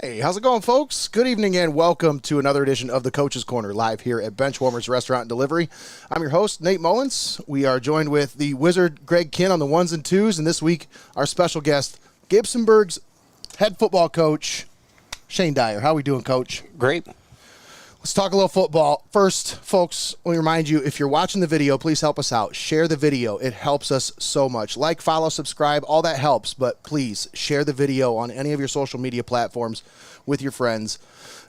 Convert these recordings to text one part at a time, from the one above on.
Hey, how's it going, folks? Good evening and welcome to another edition of the Coach's Corner, live here at Benchwarmers Restaurant and Delivery. I'm your host, Nate Mullins. We are joined with the Wizard Greg Kinn on the ones and twos, and this week our special guest, Gibsonburg's head football coach, Shane Dyer. How are we doing, Coach? Great. Let's talk a little football. First, folks, let me remind you, if you're watching the video, please help us out. Share the video. It helps us so much. Like, follow, subscribe, all that helps. But please share the video on any of your social media platforms with your friends.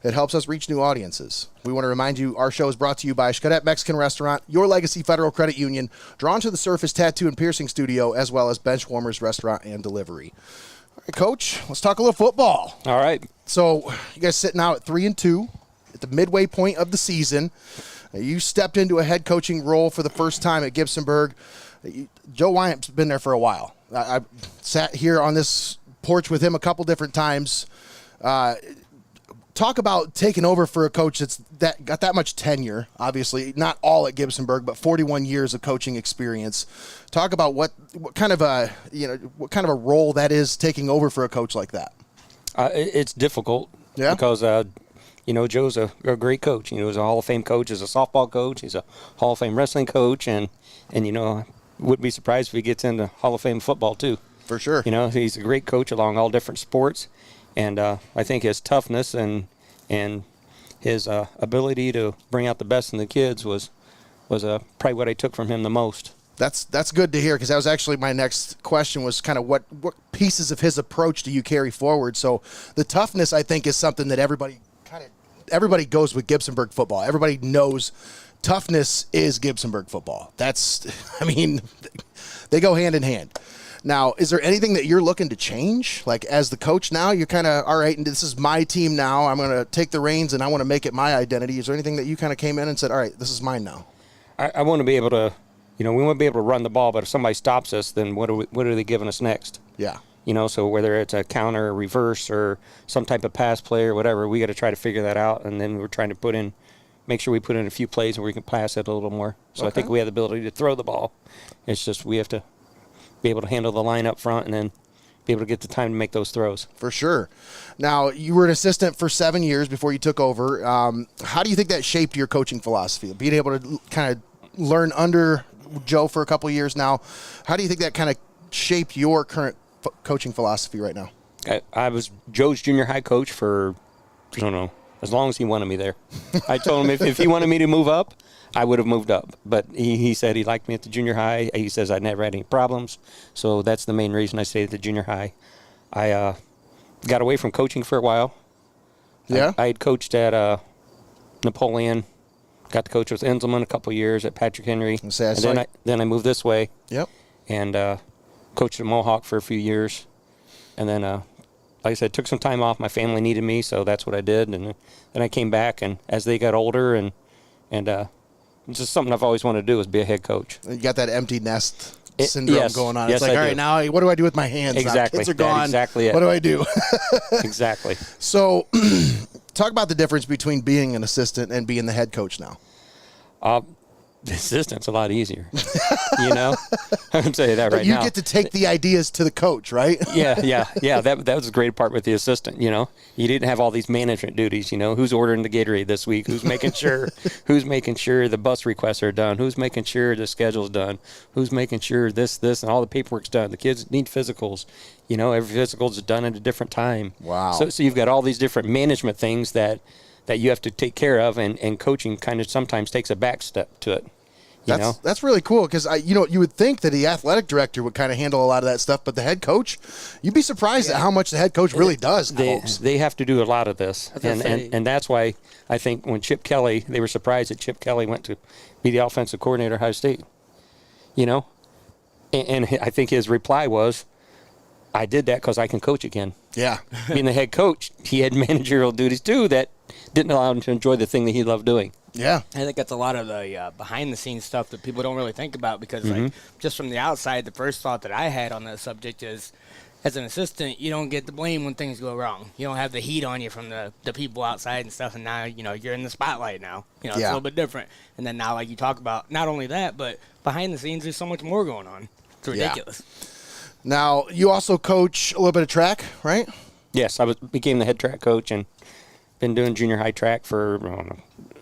It helps us reach new audiences. We want to remind you, our show is brought to you by Xcaret Mexican Restaurant, Your Legacy Federal Credit Union, Drawn to the Surface Tattoo and Piercing Studio, as well as Benchwarmers Restaurant and Delivery. All right, Coach, let's talk a little football. All right. So you guys sitting out at 3-2. At the midway point of the season. You stepped into a head coaching role for the first time at Gibsonburg. Joe Wyant's been there for a while. I sat here on this porch with him a couple different times. Talk about taking over for a coach that's got that much tenure, obviously, not all at Gibsonburg, but 41 years of coaching experience. Talk about what kind of a role that is, taking over for a coach like that. It's difficult. Yeah. Because Joe's a great coach. He's a Hall of Fame coach. He's a softball coach. He's a Hall of Fame wrestling coach. And wouldn't be surprised if he gets into Hall of Fame football, too. For sure. He's a great coach along all different sports. And I think his toughness and his ability to bring out the best in the kids was probably what I took from him the most. That's good to hear, because that was actually my next question, was kind of what pieces of his approach do you carry forward? So the toughness, I think, is something that everybody goes with Gibsonburg football. Everybody knows toughness is Gibsonburg football. They go hand in hand. Now, is there anything that you're looking to change? Like, as the coach now, you're kind of, all right, and this is my team now. I'm going to take the reins, and I want to make it my identity. Is there anything that you kind of came in and said, all right, this is mine now? I want to be able to, we want to be able to run the ball, but if somebody stops us, then what are they giving us next? Yeah. So whether it's a counter, reverse, or some type of pass play or whatever, we got to try to figure that out. And then we're trying to make sure we put in a few plays where we can pass it a little more. So I think we have the ability to throw the ball. It's just we have to be able to handle the line up front and then be able to get the time to make those throws. For sure. Now, you were an assistant for 7 years before you took over. How do you think that shaped your coaching philosophy? Being able to kind of learn under Joe for a couple of years now, how do you think that kind of shaped your current coaching philosophy right now? I was Joe's junior high coach for, I don't know, as long as he wanted me there. I told him if he wanted me to move up, I would have moved up. But he said he liked me at the junior high. He says I never had any problems. So that's the main reason I stayed at the junior high. I got away from coaching for a while. Yeah? I had coached at Napoleon. Got to coach with Enzelman a couple years at Patrick Henry. Then I moved this way. Yep. And coached at Mohawk for a few years. And then, like I said, took some time off. My family needed me, so that's what I did. And then I came back, and as they got older, and it's just something I've always wanted to do, is be a head coach. You got that empty nest syndrome going on. It's like, all right, now what do I do with my hands? Exactly. Now kids are gone. Exactly it. What do I do? Exactly. So talk about the difference between being an assistant and being the head coach now. The assistant's a lot easier. I can tell you that right now. You get to take the ideas to the coach, right? Yeah. That was the great part with the assistant. You didn't have all these management duties. Who's ordering the Gatorade this week? Who's making sure the bus requests are done? Who's making sure the schedule's done? Who's making sure this, and all the paperwork's done? The kids need physicals. Every physical's done at a different time. Wow. So you've got all these different management things that you have to take care of, and coaching kind of sometimes takes a back step to it. That's really cool, because you would think that the athletic director would kind of handle a lot of that stuff, but the head coach, you'd be surprised at how much the head coach really does. They have to do a lot of this, and that's why I think when Chip Kelly, they were surprised that Chip Kelly went to be the offensive coordinator at Ohio State. And I think his reply was, I did that because I can coach again. Yeah. Being the head coach, he had managerial duties too that didn't allow him to enjoy the thing that he loved doing. Yeah. I think that's a lot of the behind-the-scenes stuff that people don't really think about, because like, just from the outside, the first thought that I had on that subject is, as an assistant, you don't get the blame when things go wrong. You don't have the heat on you from the people outside and stuff, and now, you're in the spotlight now. It's a little bit different. And then now, like you talk about, not only that, but behind the scenes, there's so much more going on. It's ridiculous. Now, you also coach a little bit of track, right? Yes, became the head track coach and been doing junior high track for, I don't know,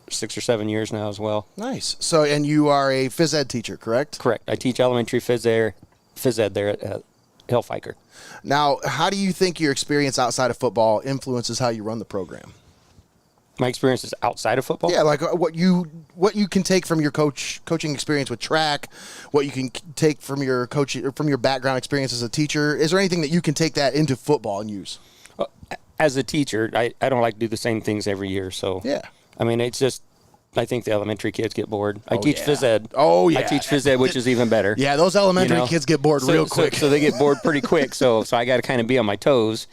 6 or 7 years now as well. Nice. So, and you are a phys ed teacher, correct? Correct. I teach elementary phys ed there at Hellfiker. Now, how do you think your experience outside of football influences how you run the program? My experience is outside of football? Yeah, like what you can take from your coaching experience with track, what you can take from your background experience as a teacher. Is there anything that you can take that into football and use? As a teacher, I don't like to do the same things every year. So, yeah. I mean, it's just, I think the elementary kids get bored. I teach phys ed. Oh, yeah. I teach phys ed, which is even better. Yeah, those elementary kids get bored real quick. So they get bored pretty quick. So I got to kind of be on my toes.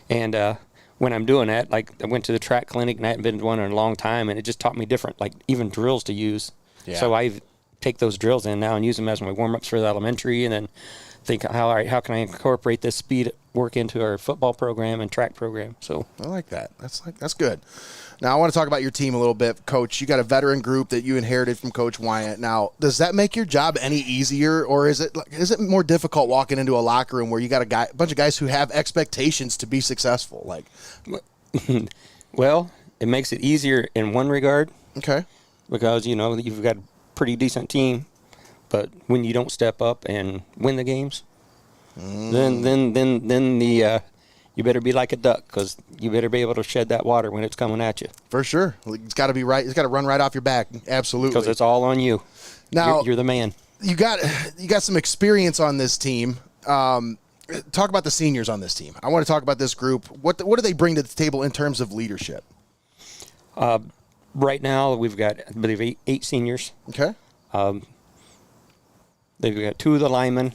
And when I'm doing that, like I went to the track clinic and I hadn't been to one in a long time, and it just taught me different, like even drills to use. Yeah. So I take those drills in now and use them as my warm-ups for the elementary, and then think, how can I incorporate this speed work into our football program and track program? So I like that. That's good. Now I want to talk about your team a little bit, Coach. You got a veteran group that you inherited from Coach Wyatt. Now, does that make your job any easier, or is it more difficult walking into a locker room where you got a bunch of guys who have expectations to be successful? Like, well, it makes it easier in one regard. Okay. Because you've got a pretty decent team, but when you don't step up and win the games, then you better be like a duck, because you better be able to shed that water when it's coming at you. For sure. It's got to be right. It's got to run right off your back. Absolutely. Because it's all on you. Now, you're the man. You got some experience on this team. Talk about the seniors on this team. I want to talk about this group. What do they bring to the table in terms of leadership? Right now, we've got, I believe, eight seniors. Okay. They've got 2 of the linemen,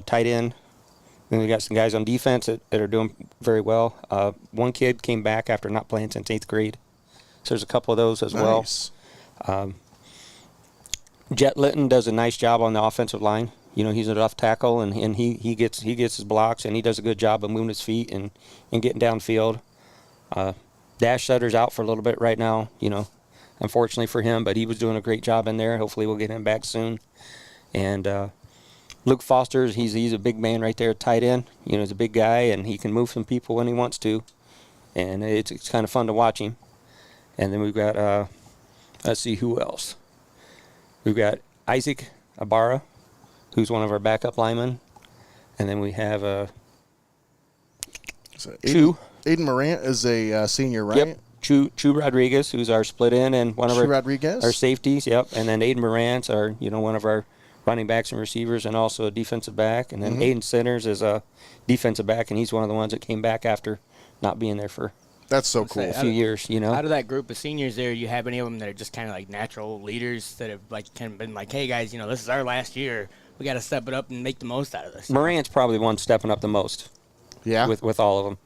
tight end. Then we got some guys on defense that are doing very well. One kid came back after not playing since 8th grade. So there's a couple of those as Nice. well. Jet Litton does a nice job on the offensive line. He's a left tackle, and he gets his blocks, and he does a good job of moving his feet and getting downfield. Dash Sutter's out for a little bit right now, unfortunately for him, but he was doing a great job in there. Hopefully we'll get him back soon. And Luke Foster, he's a big man right there, tight end. He's a big guy, and he can move some people when he wants to. And it's kind of fun to watch him. And then we've got, let's see, who else? We've got Isaac Ibarra, who's one of our backup linemen. And then we have Chu. Aiden Morant is a senior, right? Yep. Chu Rodriguez, who's our split in and one of our safeties. Yep. And then Aiden Morant's one of our running backs and receivers, and also a defensive back. And then Aiden Centers is a defensive back, and he's one of the ones that came back after not being there for That's so cool. a few years. Out of that group of seniors there, you have any of them that are just kind of like natural leaders that have kind of been like, hey guys, this is our last year. We got to step it up and make the most out of this. Morant's probably the one stepping up the most. Yeah. With all of them.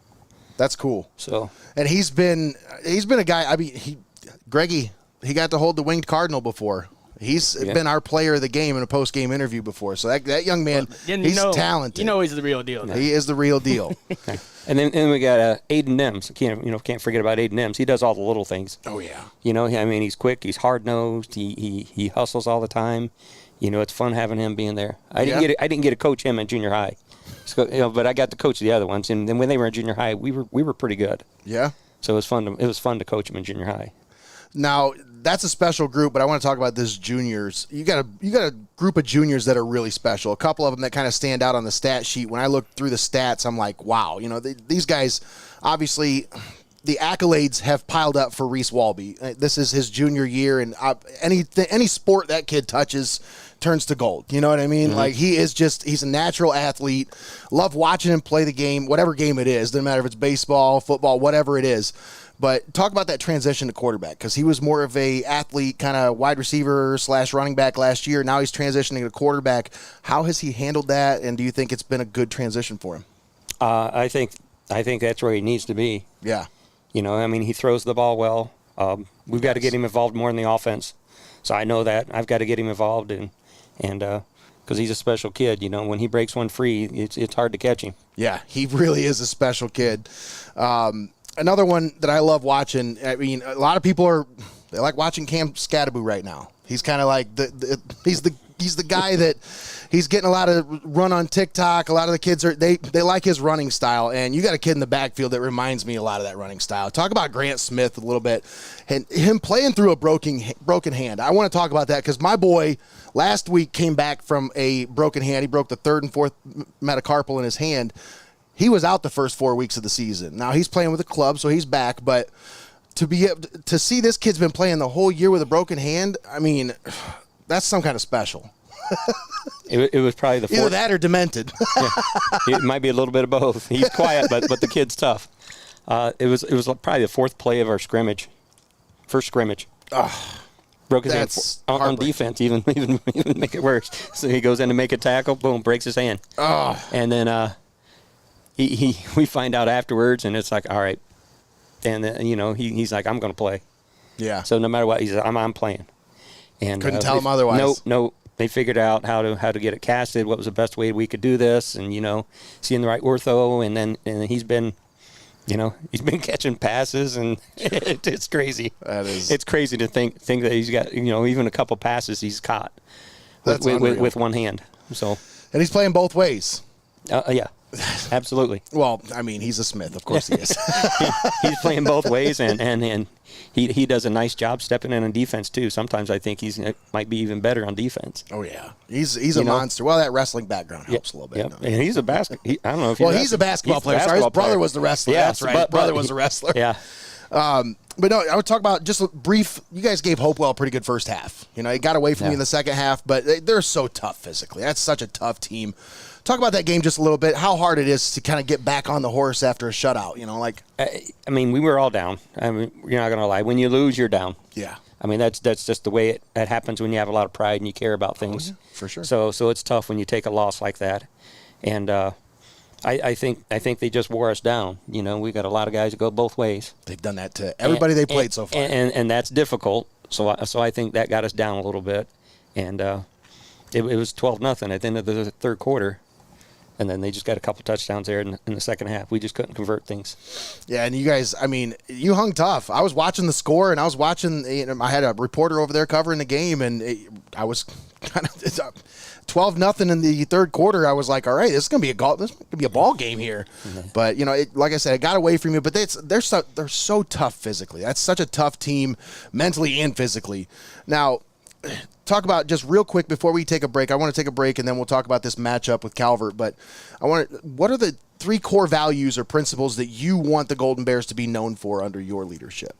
That's cool. So. And he's been a guy. I mean, Greggy, he got to hold the winged cardinal before. He's been our player of the game in a post-game interview before. So that young man, he's talented. He's the real deal. He is the real deal. And then we got Aiden Nims. Can't forget about Aiden Nims. He does all the little things. Oh yeah. He's quick. He's hard-nosed. He hustles all the time. It's fun having him being there. I didn't get to coach him in junior high, but I got to coach the other ones. And then when they were in junior high, we were pretty good. Yeah. So it was fun to coach them in junior high. Now, that's a special group, but I want to talk about this juniors. You got a group of juniors that are really special. A couple of them that kind of stand out on the stat sheet. When I look through the stats, I'm like, wow. These guys, obviously, the accolades have piled up for Reese Walby. This is his junior year, and any sport that kid touches turns to gold. You know what I mean? Mm-hmm. Like, he's a natural athlete. Love watching him play the game, whatever game it is. Doesn't matter if it's baseball, football, whatever it is. But talk about that transition to quarterback, because he was more of a athlete, kind of wide receiver / running back last year. Now he's transitioning to quarterback. How has he handled that, and do you think it's been a good transition for him? I think that's where he needs to be. Yeah. He throws the ball well. We've got to get him involved more in the offense. So I know that. I've got to get him involved, and because he's a special kid. When he breaks one free, it's hard to catch him. Yeah, he really is a special kid. Another one that I love watching, I mean, a lot of people they like watching Cam Scattaboo right now. He's kind of like he's the he's the guy that he's getting a lot of run on TikTok. A lot of the kids they like his running style, and you got a kid in the backfield that reminds me a lot of that running style. Talk about Grant Smith a little bit, and him playing through a broken hand. I want to talk about that because my boy last week came back from a broken hand. He broke the third and fourth metacarpal in his hand. He was out the first 4 weeks of the season. Now he's playing with a club, so he's back, but to be able to see this kid's been playing the whole year with a broken hand, I mean, that's some kind of special. It was probably the fourth. Either that or demented. Yeah. It might be a little bit of both. He's quiet, but the kid's tough. It was probably the fourth play of our scrimmage, first scrimmage. Broke his hand on defense, even make it worse. So he goes in to make a tackle, boom, breaks his hand. And then we find out afterwards, and it's like, all right. And he's like, I'm going to play. Yeah. So no matter what, he's like, I'm playing. And couldn't tell him otherwise. No. They figured out how to get it casted. What was the best way we could do this, and seeing the right ortho, and he's been, he's been catching passes, and it's crazy. It's crazy to think that he's got even a couple passes he's caught with one hand. So. And he's playing both ways. Yeah. Absolutely. Well, I mean, he's a Smith. Of course he is. He's playing both ways, and he does a nice job stepping in on defense, too. Sometimes I think might be even better on defense. Oh, yeah. He's a monster. Well, that wrestling background helps a little bit. Yep. And he's a I don't know if he's a basketball player. Sorry, his brother was the wrestler. Yeah, that's right. His brother was a wrestler. Yeah. But no, I would talk about just a brief. You guys gave Hopewell a pretty good first half. It got away from you in the second half, but they're so tough physically. That's such a tough team. Talk about that game just a little bit, how hard it is to kind of get back on the horse after a shutout, I mean, we were all down. I mean, you're not going to lie. When you lose, you're down. Yeah. I mean, that's just the way it happens when you have a lot of pride and you care about things. Oh, yeah, for sure. So it's tough when you take a loss like that. And I think they just wore us down. We got a lot of guys that go both ways. They've done that to everybody they played so far. And that's difficult. So I think that got us down a little bit. And it was 12-0 at the end of the third quarter. And then they just got a couple touchdowns there in the second half. We just couldn't convert things. Yeah, and you guys, I mean, you hung tough. I was watching the score, and I was watching, I had a reporter over there covering the game, and I was kind of 12-0 in the third quarter. I was like, all right, this is going to be a ball game here. Mm-hmm. But, like I said, it got away from you. But they're so tough physically. That's such a tough team mentally and physically. Now, talk about just real quick before we take a break. I want to take a break, and then we'll talk about this matchup with Calvert. But what are the three core values or principles that you want the Golden Bears to be known for under your leadership?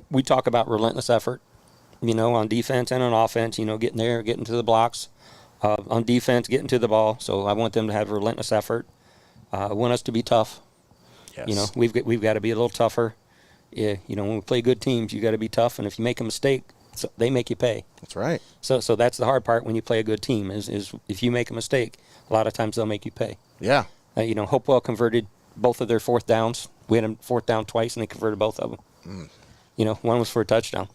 We talk about relentless effort, on defense and on offense, getting there, getting to the blocks. On defense, getting to the ball. So I want them to have relentless effort. I want us to be tough. Yes. We've got to be a little tougher. Yeah, when we play good teams, you got to be tough. And if you make a mistake, they make you pay. That's right. So that's the hard part when you play a good team is if you make a mistake, a lot of times they'll make you pay. Yeah. Hopewell converted both of their fourth downs. We had them fourth down twice, and they converted both of them. One was for a touchdown.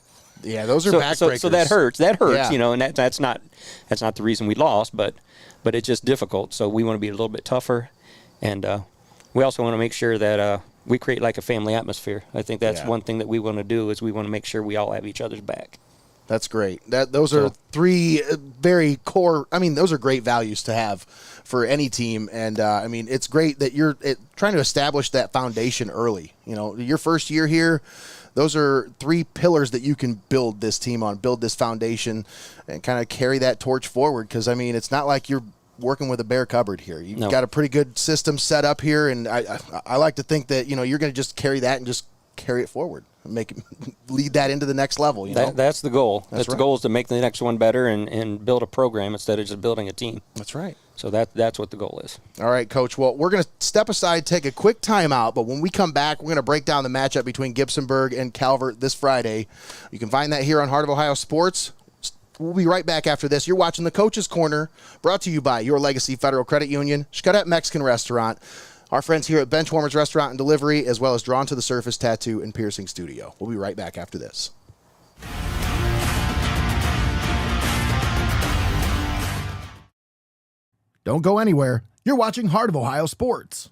Yeah, those are backbreakers. So that hurts. That hurts, yeah. And that's not the reason we lost, but it's just difficult. So we want to be a little bit tougher, and we also want to make sure that we create like a family atmosphere. I think that's one thing that we want to do is we want to make sure we all have each other's back. That's great. Those are three very core. I mean, those are great values to have for any team, and I mean, it's great that you're trying to establish that foundation early. Your first year here. Those are three pillars that you can build this team on, build this foundation, and kind of carry that torch forward. Because, I mean, it's not like you're working with a bare cupboard here. You've got a pretty good system set up here, and I like to think that, you're going to just carry that and just carry it forward. Lead that into the next level. That's the goal. That's right. The goal is to make the next one better and build a program instead of just building a team. That's right. So that's what the goal is. All right, Coach. Well, we're going to step aside, take a quick timeout, but when we come back, we're going to break down the matchup between Gibsonburg and Calvert this Friday. You can find that here on Heart of Ohio Sports. We'll be right back after this. You're watching the Coach's Corner, brought to you by Your Legacy Federal Credit Union, Xcaret Mexican Restaurant, our friends here at Benchwarmers Restaurant and Delivery, as well as Drawn to the Surface Tattoo and Piercing Studio. We'll be right back after this. Don't go anywhere. You're watching Heart of Ohio Sports.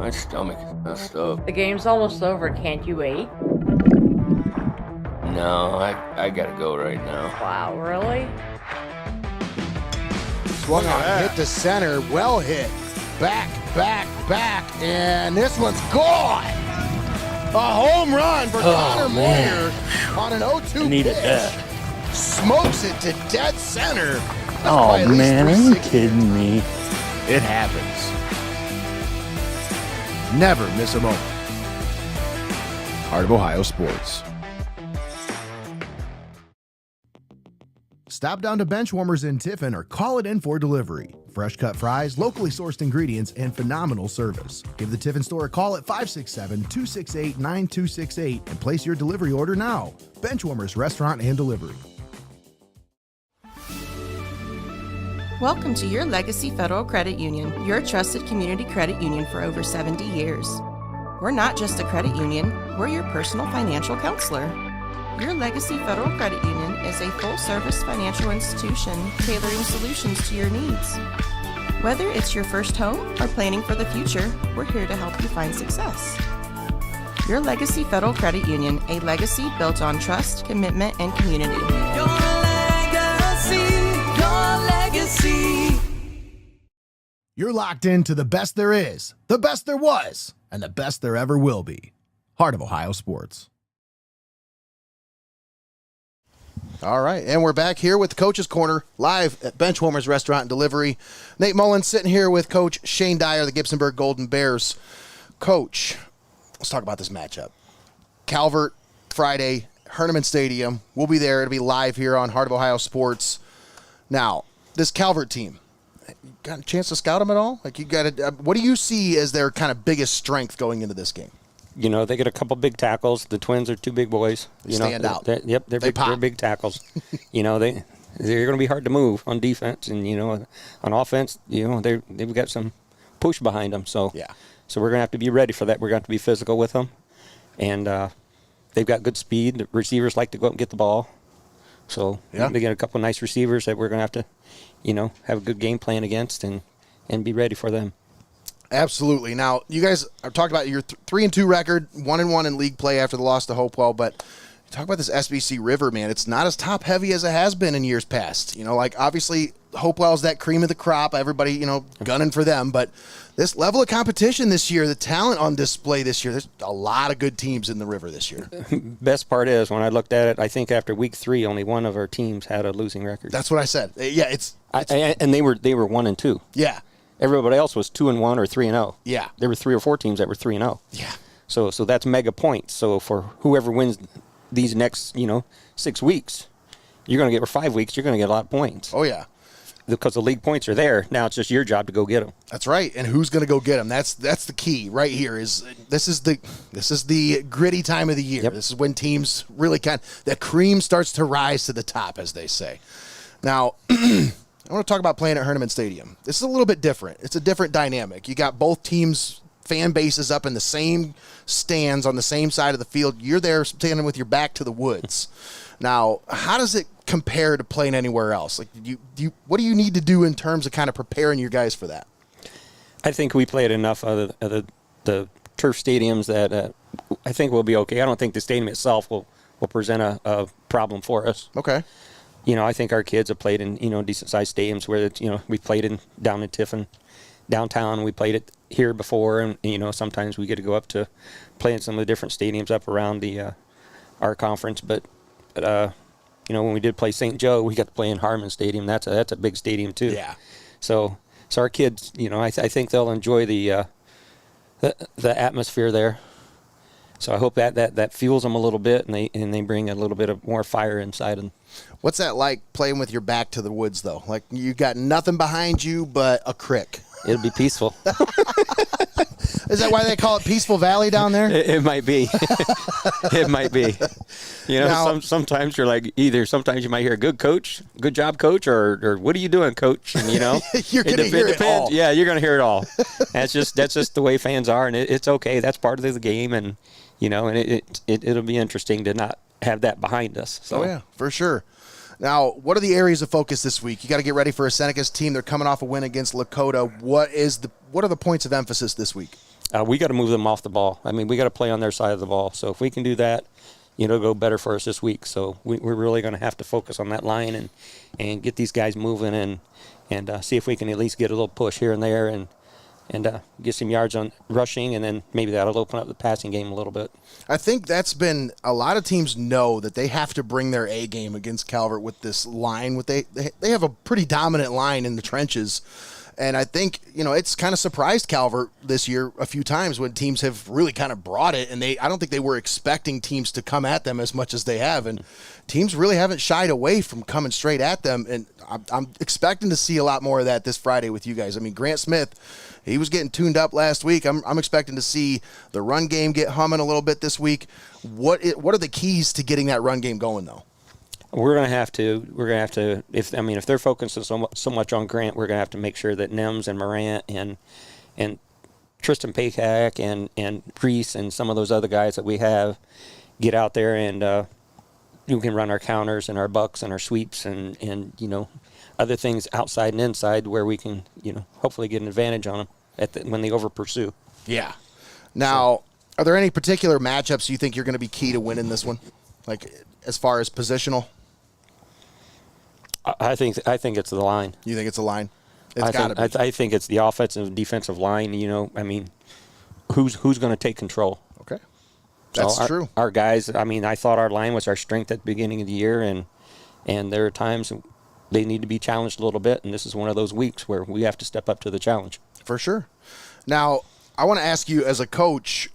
My stomach is messed up. The game's almost over. Can't you wait? No, I gotta go right now. Wow, really? Swung on, hit to center, well hit. Back, and this one's gone. A home run for Connor Moyer on an 0-2 Needed pitch. that. Smokes it to dead center. That's Oh, probably at least man, are you 360. kidding me? It happens. Never miss a moment. Heart of Ohio Sports. Stop down to Benchwarmers in Tiffin or call it in for delivery. Fresh cut fries, locally sourced ingredients, and phenomenal service. Give the Tiffin store a call at 567-268-9268 and place your delivery order now. Benchwarmers Restaurant and Delivery. Welcome to your Legacy Federal Credit Union, your trusted community credit union for over 70 years. We're not just a credit union, we're your personal financial counselor. Your Legacy Federal Credit Union is a full-service financial institution tailoring solutions to your needs. Whether it's your first home or planning for the future, we're here to help you find success. Your Legacy Federal Credit Union, a legacy built on trust, commitment, and community. Your legacy. You're locked into the best there is, the best there was, and the best there ever will be. Heart of Ohio Sports. All right, and we're back here with the Coach's Corner, live at Benchwarmers Restaurant and Delivery. Nate Mullins sitting here with Coach Shane Dyer, the Gibsonburg Golden Bears. Coach, let's talk about this matchup. Calvert, Friday, Hoernemann Stadium. We'll be there. It'll be live here on Heart of Ohio Sports. Now, this Calvert team, you got a chance to scout them at all? Like, you got to, what do you see as their kind of biggest strength going into this game? You know, they get a couple big tackles. The Twins are two big boys. You Stand know, out. Yep, they're big tackles. You know, they're going to be hard to move on defense, and you know, on offense, you know, they've got some push behind them. So Yeah. so we're going to have to be ready for that. We're going to have to be physical with them, and they've got good speed. The receivers like to go up and get the ball. So Yeah. they get a couple nice receivers that we're going to have to, you know, have a good game plan against and be ready for them. Absolutely. Now, you guys are talking about your 3-2 record, 1-1 in league play after the loss to Hopewell, but talk about this SBC River, man. It's not as top heavy as it has been in years past. You know, like obviously Hopewell's that cream of the crop. Everybody, you know, gunning for them, but this level of competition this year, the talent on display this year, there's a lot of good teams in the River this year. Best part is when I looked at it, I think after week 3, only one of our teams had a losing record. That's what I said. Yeah, it's and they were 1-2. yeah. Everybody else was 2-1 or 3-0. Yeah. There were 3 or 4 teams that were 3-0. Yeah. So that's mega points. So for whoever wins these next, 6 weeks, you're going to get, or 5 weeks, you're going to get a lot of points. Oh yeah. Because the league points are there. Now it's just your job to go get them. That's right. And who's going to go get them? That's the key right here. This is the gritty time of the year. Yep. This is when teams really the cream starts to rise to the top, as they say. Now, I want to talk about playing at Hoernemann Stadium. This is a little bit different. It's a different dynamic. You got both teams' fan bases up in the same stands on the same side of the field. You're there standing with your back to the woods. Now, how does it compare to playing anywhere else? Like, what do you need to do in terms of kind of preparing your guys for that? I think we played enough of the turf stadiums that I think we'll be okay. I don't think the stadium itself will present a problem for us. Okay. I think our kids have played in, decent-sized stadiums where, we played down in Tiffin, downtown. We played it here before, and, sometimes we get to go up to play in some of the different stadiums up around our conference. But when we did play St. Joe, we got to play in Hoernemann Stadium. That's a big stadium, too. Yeah. So our kids, I think they'll enjoy the atmosphere there. So I hope that fuels them a little bit, and they bring a little bit of more fire inside them. What's that like playing with your back to the woods, though? Like, you got nothing behind you but a creek. It'll be peaceful. Is that why they call it Peaceful Valley down there? It might be. It might be. Now, sometimes you're like, sometimes you might hear good job, coach, or what are you doing, coach? And you're going to hear it all. Yeah, you're going to hear it all. That's just the way fans are, and it's okay. That's part of the game, and it'll be interesting to not have that behind us. So. Oh yeah, for sure. Now, what are the areas of focus this week? You got to get ready for a Senecas team. They're coming off a win against Lakota. What are the points of emphasis this week? We got to move them off the ball. I mean, we got to play on their side of the ball. So if we can do that, it'll go better for us this week. So we're really going to have to focus on that line and get these guys moving and see if we can at least get a little push here and there and get some yards on rushing, and then maybe that'll open up the passing game a little bit. I think that's been a lot of teams know that they have to bring their A game against Calvert with this line. They have a pretty dominant line in the trenches. And I think, it's kind of surprised Calvert this year a few times when teams have really kind of brought it. And I don't think they were expecting teams to come at them as much as they have. And teams really haven't shied away from coming straight at them. And I'm expecting to see a lot more of that this Friday with you guys. I mean, Grant Smith, he was getting tuned up last week. I'm expecting to see the run game get humming a little bit this week. What are the keys to getting that run game going, though? We're gonna have to. If they're focusing so much on Grant, we're gonna have to make sure that Nems and Morant and Tristan Paycack and Reese and some of those other guys that we have get out there and we can run our counters and our bucks and our sweeps and other things outside and inside where we can hopefully get an advantage on them when they over pursue. Yeah. Now, are there any particular matchups you think you're going to be key to winning this one, like as far as positional? I think it's the line. You think it's the line? It's got to be. I think it's the offensive and defensive line. Who's going to take control? Okay, that's true. Our guys. I thought our line was our strength at the beginning of the year, and there are times they need to be challenged a little bit, and this is one of those weeks where we have to step up to the challenge. For sure. Now, I want to ask you, as a coach,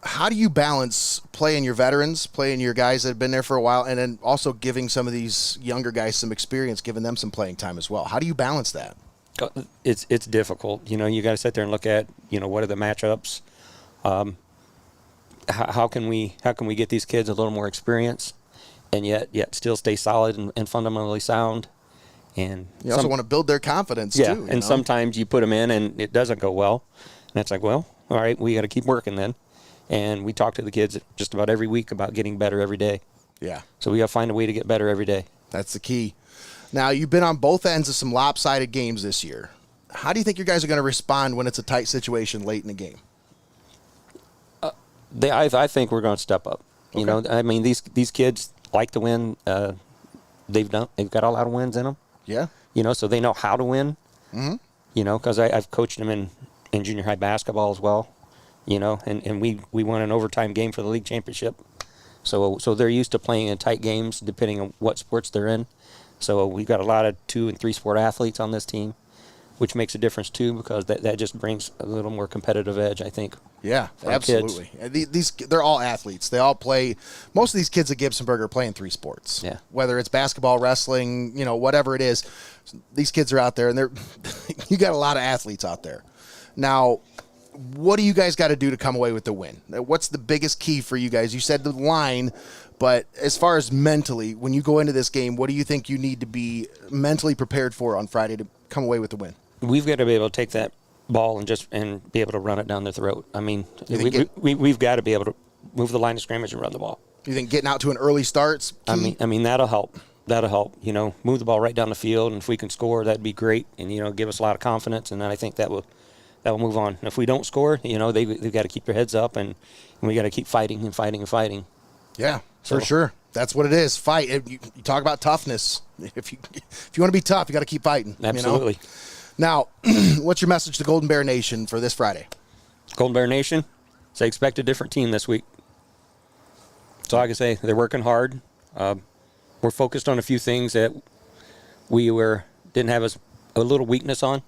how do you balance playing your veterans, playing your guys that have been there for a while, and then also giving some of these younger guys some experience, giving them some playing time as well? How do you balance that? It's difficult. You got to sit there and look at, what are the matchups? How can we get these kids a little more experience and yet still stay solid and fundamentally sound? And you also want to build their confidence too. And sometimes you put them in and it doesn't go well. And it's like, well, all right, we got to keep working then. And we talk to the kids just about every week about getting better every day. Yeah. So we got to find a way to get better every day. That's the key. Now, you've been on both ends of some lopsided games this year. How do you think your guys are going to respond when it's a tight situation late in the game? I think we're going to step up. Okay. These kids like to win. They've got a lot of wins in them. Yeah. So they know how to win. Mm-hmm. Because I've coached them in junior high basketball as well. And we won an overtime game for the league championship. So they're used to playing in tight games depending on what sports they're in. So we've got a lot of 2- and 3-sport athletes on this team, which makes a difference too because that just brings a little more competitive edge, I think. Yeah, absolutely. They're all athletes. They all play. Most of these kids at Gibsonburg are playing 3 sports. Yeah. Whether it's basketball, wrestling, whatever it is, these kids are out there, and you got a lot of athletes out there. Now, what do you guys got to do to come away with the win? What's the biggest key for you guys? You said the line, but as far as mentally, when you go into this game, what do you think you need to be mentally prepared for on Friday to come away with the win? We've got to be able to take that ball and be able to run it down their throat. We've got to be able to move the line of scrimmage and run the ball. You think getting out to an early start's key? That'll help. That'll help. Move the ball right down the field, and if we can score, that'd be great, and give us a lot of confidence. And then I think that will move on. And if we don't score, they've got to keep their heads up, and we got to keep fighting and fighting and fighting. Yeah, for sure. That's what it is. Fight. You talk about toughness. If you want to be tough, you got to keep fighting. Absolutely. Now, what's your message to Golden Bear Nation for this Friday? Golden Bear Nation, say expect a different team this week. That's all I can say. They're working hard. We're focused on a few things that we didn't have a little weakness on.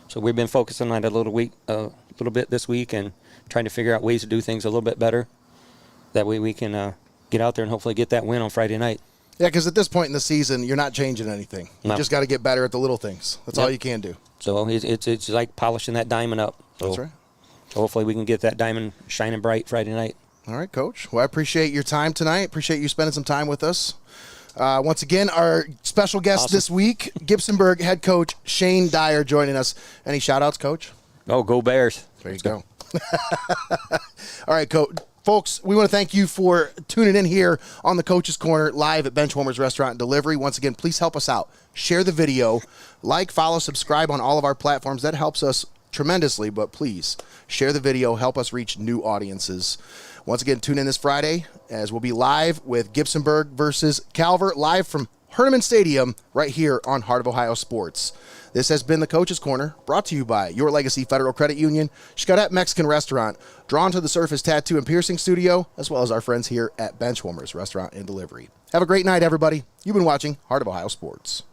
So we've been focusing on it a little bit this week and trying to figure out ways to do things a little bit better. That way we can get out there and hopefully get that win on Friday night. Yeah, because at this point in the season, you're not changing anything. You just got to get better at the little things. That's all you can do. So it's like polishing that diamond up. So that's right. Hopefully we can get that diamond shining bright Friday night. All right, Coach. Well, I appreciate your time tonight. Appreciate you spending some time with us. Once again, our special guest this week, Gibsonburg head coach Shane Dyer joining us. Any shout-outs, Coach? Oh, go Bears. There you go. All right, Coach. Folks, we want to thank you for tuning in here on the Coach's Corner live at Benchwarmers Restaurant and Delivery. Once again, please help us out. Share the video. Like, follow, subscribe on all of our platforms. That helps us tremendously, but please share the video. Help us reach new audiences. Once again, tune in this Friday as we'll be live with Gibsonburg versus Calvert, live from Hoernemann Stadium right here on Heart of Ohio Sports. This has been the Coach's Corner, brought to you by Your Legacy Federal Credit Union, Xcaret Mexican Restaurant, Drawn to the Surface Tattoo and Piercing Studio, as well as our friends here at Benchwarmers Restaurant and Delivery. Have a great night, everybody. You've been watching Heart of Ohio Sports.